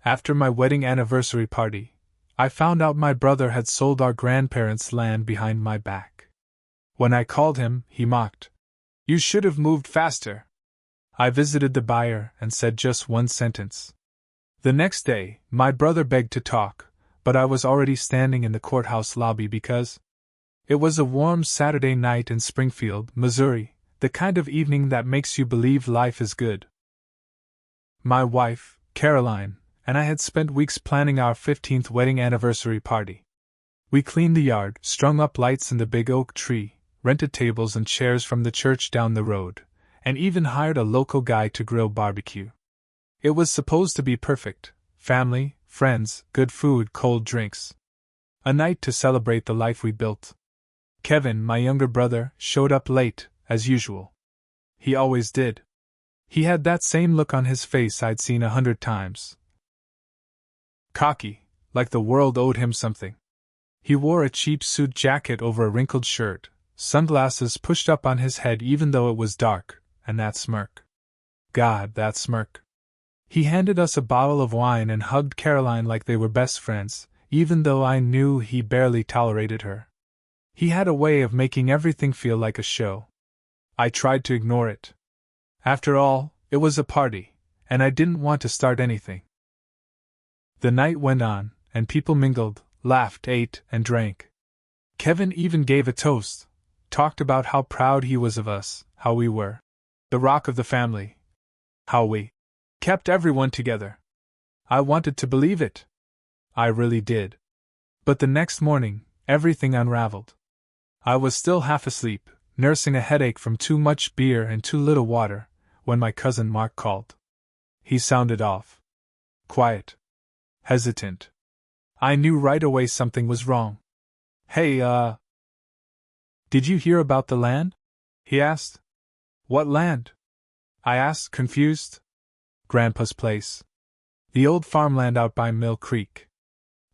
After my wedding anniversary party, I found out my brother had sold our grandparents' land behind my back. When I called him, he mocked. "You should have moved faster." I visited the buyer and said just one sentence. The next day, my brother begged to talk, but I was already standing in the courthouse lobby because it was a warm Saturday night in Springfield, Missouri, the kind of evening that makes you believe life is good. My wife, Caroline, and I had spent weeks planning our 15th wedding anniversary party. We cleaned the yard, strung up lights in the big oak tree, rented tables and chairs from the church down the road, and even hired a local guy to grill barbecue. It was supposed to be perfect: family, friends, good food, cold drinks. A night to celebrate the life we built. Kevin, my younger brother, showed up late, as usual. He always did. He had that same look on his face I'd seen 100 times. Cocky, like the world owed him something. He wore a cheap suit jacket over a wrinkled shirt, sunglasses pushed up on his head even though it was dark, and that smirk. God, that smirk. He handed us a bottle of wine and hugged Caroline like they were best friends, even though I knew he barely tolerated her. He had a way of making everything feel like a show. I tried to ignore it. After all, it was a party, and I didn't want to start anything. The night went on, and people mingled, laughed, ate, and drank. Kevin even gave a toast, talked about how proud he was of us, how we were the rock of the family, how we kept everyone together. I wanted to believe it. I really did. But the next morning, everything unraveled. I was still half asleep, nursing a headache from too much beer and too little water, when my cousin Mark called. He sounded off. Quiet. Hesitant. I knew right away something was wrong. "Hey, did you hear about the land?" he asked. "What land?" I asked, confused. "Grandpa's place. The old farmland out by Mill Creek."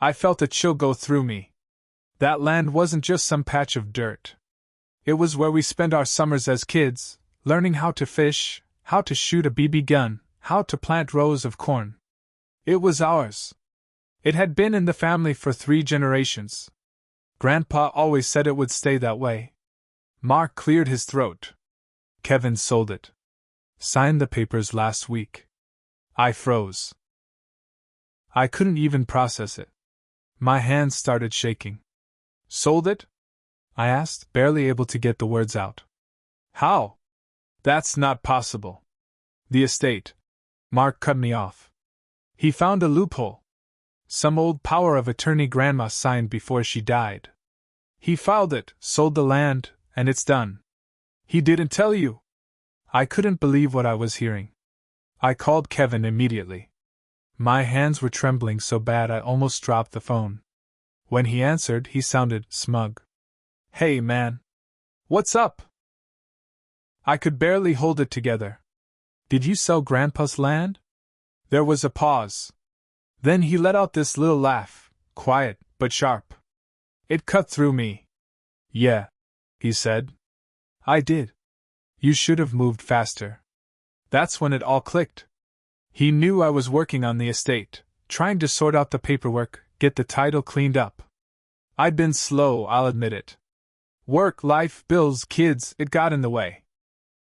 I felt a chill go through me. That land wasn't just some patch of dirt. It was where we spent our summers as kids, learning how to fish, how to shoot a BB gun, how to plant rows of corn. It was ours. It had been in the family for 3 generations. Grandpa always said it would stay that way. Mark cleared his throat. "Kevin sold it. Signed the papers last week." I froze. I couldn't even process it. My hands started shaking. "Sold it?" I asked, barely able to get the words out. "How? That's not possible." "The estate." Mark cut me off. "He found a loophole. Some old power of attorney Grandma signed before she died. He filed it, sold the land, and it's done." "He didn't tell you?" I couldn't believe what I was hearing. I called Kevin immediately. My hands were trembling so bad I almost dropped the phone. When he answered, he sounded smug. "Hey, man. What's up?" I could barely hold it together. "Did you sell Grandpa's land?" There was a pause. Then he let out this little laugh, quiet but sharp. It cut through me. "Yeah," he said. "I did. You should have moved faster." That's when it all clicked. He knew I was working on the estate, trying to sort out the paperwork, get the title cleaned up. I'd been slow, I'll admit it. Work, life, bills, kids, it got in the way.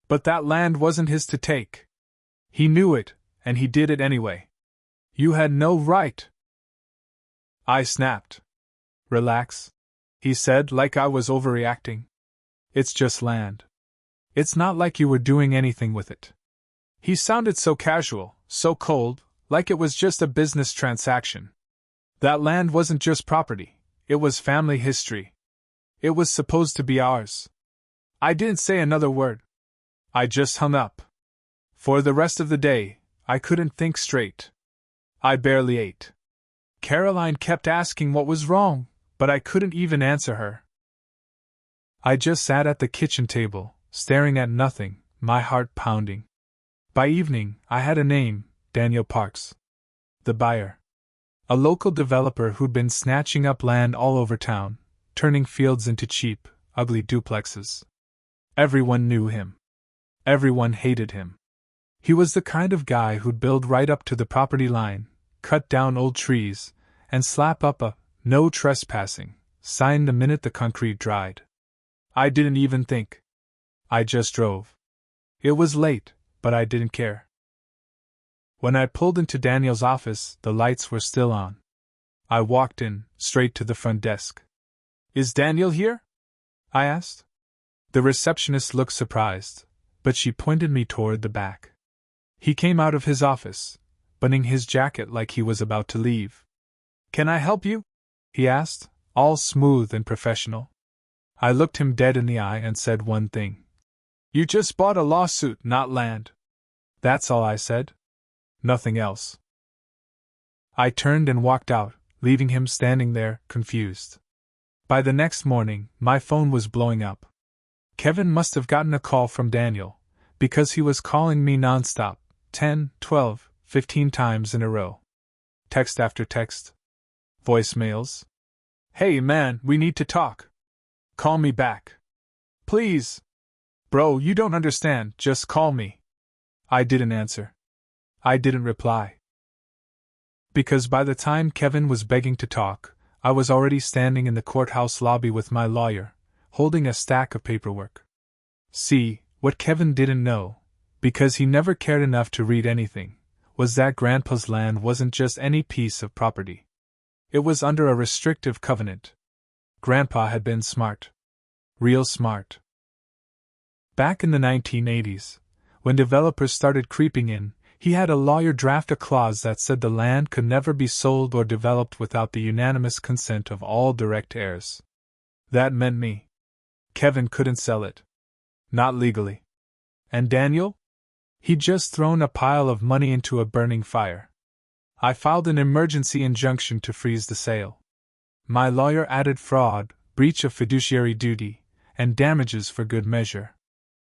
But that land wasn't his to take. He knew it, and he did it anyway. "You had no right." I snapped. "Relax," he said, like I was overreacting. "It's just land. It's not like you were doing anything with it." He sounded so casual, so cold, like it was just a business transaction. That land wasn't just property, it was family history. It was supposed to be ours. I didn't say another word. I just hung up. For the rest of the day, I couldn't think straight. I barely ate. Caroline kept asking what was wrong, but I couldn't even answer her. I just sat at the kitchen table, staring at nothing, my heart pounding. By evening, I had a name, Daniel Parks. The buyer. A local developer who'd been snatching up land all over town, turning fields into cheap, ugly duplexes. Everyone knew him. Everyone hated him. He was the kind of guy who'd build right up to the property line, cut down old trees, and slap up a "no trespassing" sign the minute the concrete dried. I didn't even think. I just drove. It was late, but I didn't care. When I pulled into Daniel's office, the lights were still on. I walked in, straight to the front desk. "Is Daniel here?" I asked. The receptionist looked surprised, but she pointed me toward the back. He came out of his office, buttoning his jacket like he was about to leave. "Can I help you?" he asked, all smooth and professional. I looked him dead in the eye and said one thing. "You just bought a lawsuit, not land." That's all I said. Nothing else. I turned and walked out, leaving him standing there, confused. By the next morning, my phone was blowing up. Kevin must have gotten a call from Daniel, because he was calling me nonstop, 10, 12, 15 times in a row. Text after text. Voicemails. "Hey man, we need to talk. Call me back. Please. Bro, you don't understand, just call me." I didn't answer. I didn't reply. Because by the time Kevin was begging to talk, I was already standing in the courthouse lobby with my lawyer, holding a stack of paperwork. See, what Kevin didn't know, because he never cared enough to read anything, was that Grandpa's land wasn't just any piece of property. It was under a restrictive covenant. Grandpa had been smart. Real smart. Back in the 1980s, when developers started creeping in, he had a lawyer draft a clause that said the land could never be sold or developed without the unanimous consent of all direct heirs. That meant me. Kevin couldn't sell it. Not legally. And Daniel? He'd just thrown a pile of money into a burning fire. I filed an emergency injunction to freeze the sale. My lawyer added fraud, breach of fiduciary duty, and damages for good measure.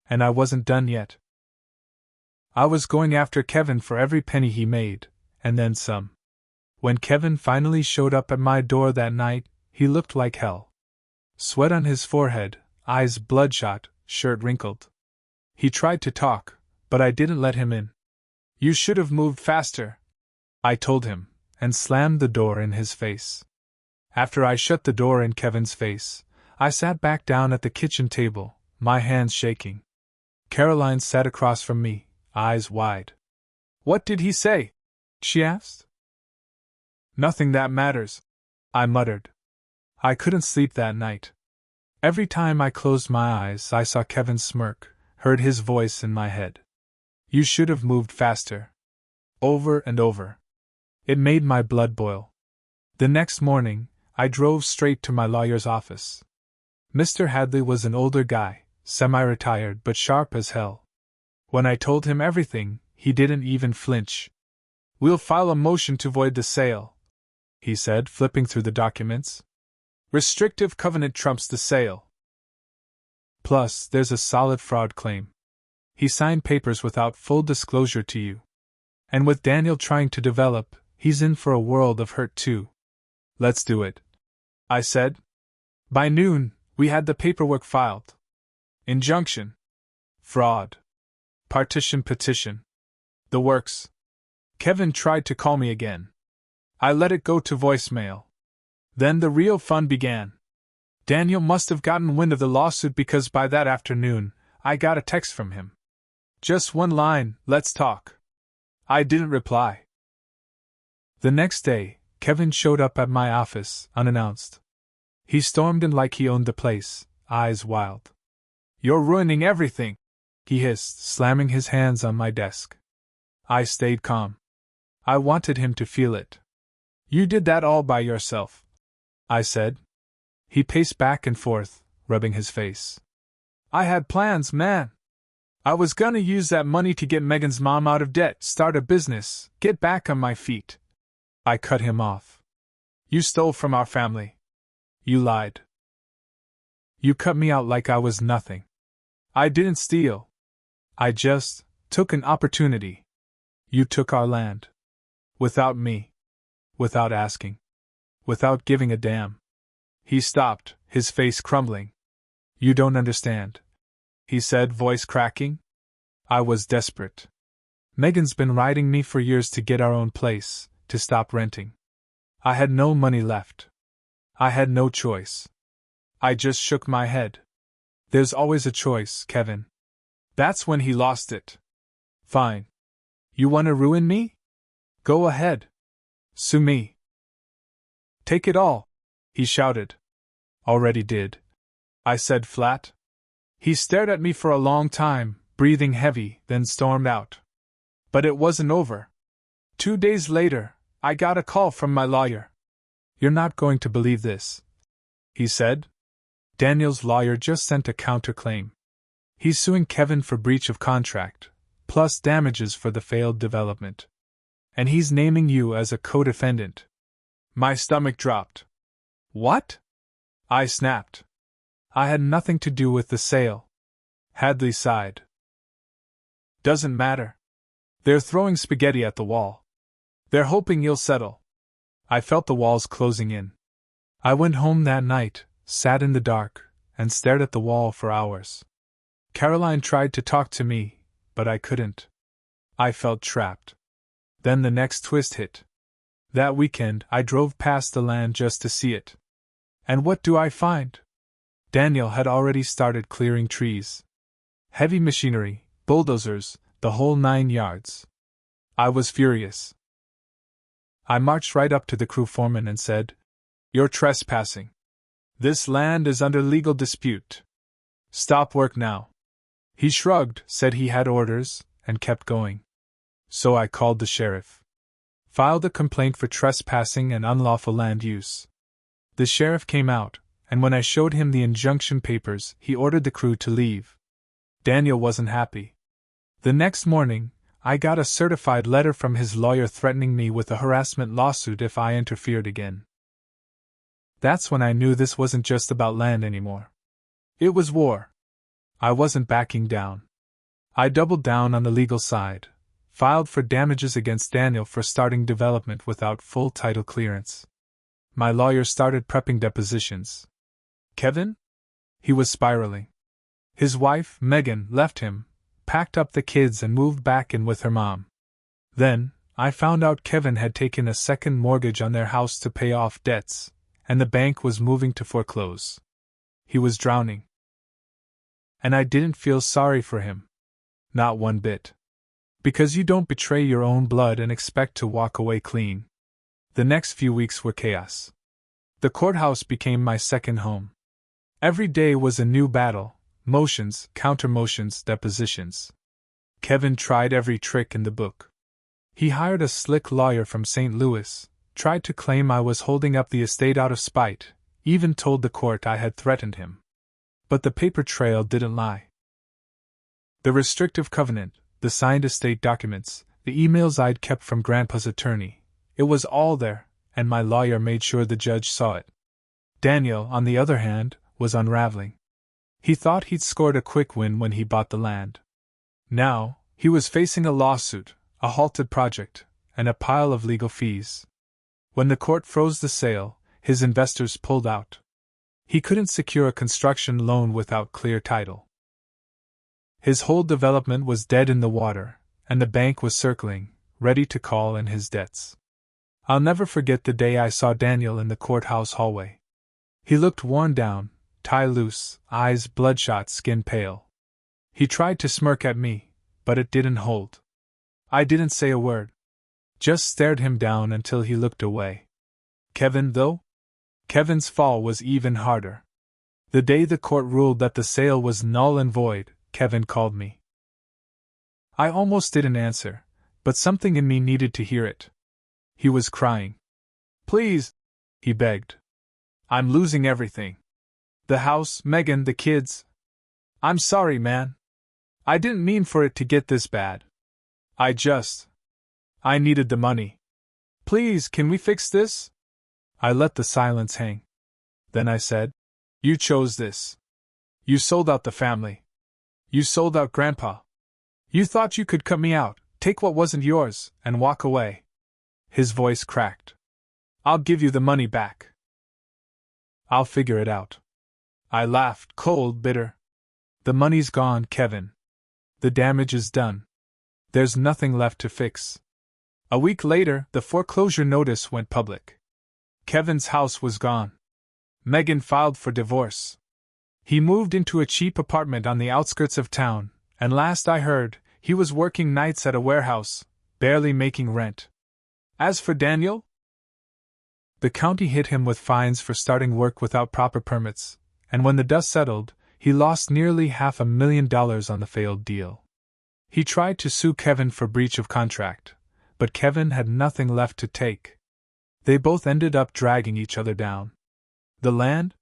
And I wasn't done yet. I was going after Kevin for every penny he made, and then some. When Kevin finally showed up at my door that night, he looked like hell. Sweat on his forehead, eyes bloodshot, shirt wrinkled. He tried to talk, but I didn't let him in. "You should have moved faster," I told him, and slammed the door in his face. After I shut the door in Kevin's face, I sat back down at the kitchen table, my hands shaking. Caroline sat across from me, eyes wide. "What did he say?" she asked. "Nothing that matters," I muttered. I couldn't sleep that night. Every time I closed my eyes, I saw Kevin smirk, heard his voice in my head. "You should have moved faster." Over and over. It made my blood boil. The next morning, I drove straight to my lawyer's office. Mr. Hadley was an older guy, semi-retired but sharp as hell. When I told him everything, he didn't even flinch. "We'll file a motion to void the sale," he said, flipping through the documents. "Restrictive covenant trumps the sale. Plus, there's a solid fraud claim. He signed papers without full disclosure to you. And with Daniel trying to develop, he's in for a world of hurt too. Let's do it," I said. By noon, we had the paperwork filed. Injunction. Fraud. Partition petition. The works. Kevin tried to call me again. I let it go to voicemail. Then the real fun began. Daniel must have gotten wind of the lawsuit because by that afternoon, I got a text from him. Just one line, "Let's talk." I didn't reply. The next day, Kevin showed up at my office, unannounced. He stormed in like he owned the place, eyes wild. "You're ruining everything," he hissed, slamming his hands on my desk. I stayed calm. I wanted him to feel it. "You did that all by yourself," I said. He paced back and forth, rubbing his face. "I had plans, man. I was gonna use that money to get Megan's mom out of debt, start a business, get back on my feet." I cut him off. "You stole from our family. You lied. You cut me out like I was nothing. I didn't steal. I just took an opportunity. You took our land. Without me. Without asking. Without giving a damn." He stopped, his face crumbling. "You don't understand," he said, voice cracking. I was desperate. "Megan's been riding me for years to get our own place, to stop renting. I had no money left. I had no choice. I just shook my head. There's always a choice, Kevin. That's when he lost it. Fine. You want to ruin me? Go ahead. Sue me. Take it all, he shouted. Already did, I said flat. He stared at me for a long time, breathing heavy, then stormed out. But it wasn't over. 2 days later, I got a call from my lawyer. You're not going to believe this, he said. Daniel's lawyer just sent a counterclaim. He's suing Kevin for breach of contract, plus damages for the failed development. And he's naming you as a co-defendant. My stomach dropped. What? I snapped. I had nothing to do with the sale. Hadley sighed. Doesn't matter. They're throwing spaghetti at the wall. They're hoping you'll settle. I felt the walls closing in. I went home that night, sat in the dark, and stared at the wall for hours. Caroline tried to talk to me, but I couldn't. I felt trapped. Then the next twist hit. That weekend, I drove past the land just to see it. And what do I find? Daniel had already started clearing trees. Heavy machinery, bulldozers, the whole 9 yards. I was furious. I marched right up to the crew foreman and said, "You're trespassing. This land is under legal dispute. Stop work now." He shrugged, said he had orders, and kept going. So I called the sheriff. Filed a complaint for trespassing and unlawful land use. The sheriff came out, and when I showed him the injunction papers, he ordered the crew to leave. Daniel wasn't happy. The next morning, I got a certified letter from his lawyer threatening me with a harassment lawsuit if I interfered again. That's when I knew this wasn't just about land anymore. It was war. I wasn't backing down. I doubled down on the legal side, filed for damages against Daniel for starting development without full title clearance. My lawyer started prepping depositions. Kevin? He was spiraling. His wife, Megan, left him, packed up the kids and moved back in with her mom. Then, I found out Kevin had taken a second mortgage on their house to pay off debts, and the bank was moving to foreclose. He was drowning. And I didn't feel sorry for him. Not one bit. Because you don't betray your own blood and expect to walk away clean. The next few weeks were chaos. The courthouse became my second home. Every day was a new battle, motions, counter-motions, depositions. Kevin tried every trick in the book. He hired a slick lawyer from St. Louis, tried to claim I was holding up the estate out of spite, even told the court I had threatened him. But the paper trail didn't lie. The restrictive covenant, the signed estate documents, the emails I'd kept from Grandpa's attorney, it was all there, and my lawyer made sure the judge saw it. Daniel, on the other hand, was unraveling. He thought he'd scored a quick win when he bought the land. Now, he was facing a lawsuit, a halted project, and a pile of legal fees. When the court froze the sale, his investors pulled out. He couldn't secure a construction loan without clear title. His whole development was dead in the water, and the bank was circling, ready to call in his debts. I'll never forget the day I saw Daniel in the courthouse hallway. He looked worn down, tie loose, eyes bloodshot, skin pale. He tried to smirk at me, but it didn't hold. I didn't say a word. Just stared him down until he looked away. Kevin, though? Kevin's fall was even harder. The day the court ruled that the sale was null and void, Kevin called me. I almost didn't answer, but something in me needed to hear it. He was crying. "Please," he begged. "I'm losing everything. The house, Megan, the kids. I'm sorry, man. I didn't mean for it to get this bad. I needed the money. Please, can we fix this?" I let the silence hang. Then I said, "You chose this. You sold out the family. You sold out Grandpa. You thought you could cut me out, take what wasn't yours, and walk away." His voice cracked. "I'll give you the money back. I'll figure it out." I laughed, cold, bitter. "The money's gone, Kevin. The damage is done. There's nothing left to fix." A week later, the foreclosure notice went public. Kevin's house was gone. Megan filed for divorce. He moved into a cheap apartment on the outskirts of town, and last I heard, he was working nights at a warehouse, barely making rent. As for Daniel, the county hit him with fines for starting work without proper permits, and when the dust settled, he lost nearly $500,000 on the failed deal. He tried to sue Kevin for breach of contract, but Kevin had nothing left to take. They both ended up dragging each other down. The land?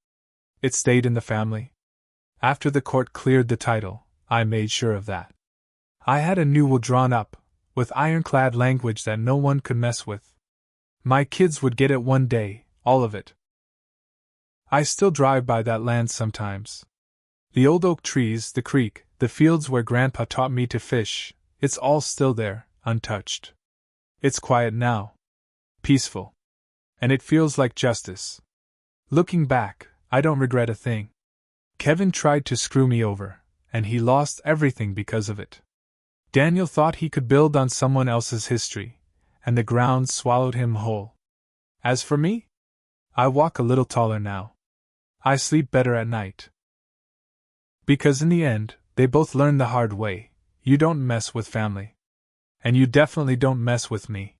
It stayed in the family. After the court cleared the title, I made sure of that. I had a new will drawn up, with ironclad language that no one could mess with. My kids would get it one day, all of it. I still drive by that land sometimes. The old oak trees, the creek, the fields where Grandpa taught me to fish, it's all still there, untouched. It's quiet now. Peaceful. And it feels like justice. Looking back, I don't regret a thing. Kevin tried to screw me over, and he lost everything because of it. Daniel thought he could build on someone else's history, and the ground swallowed him whole. As for me, I walk a little taller now. I sleep better at night. Because in the end, they both learned the hard way, you don't mess with family. And you definitely don't mess with me.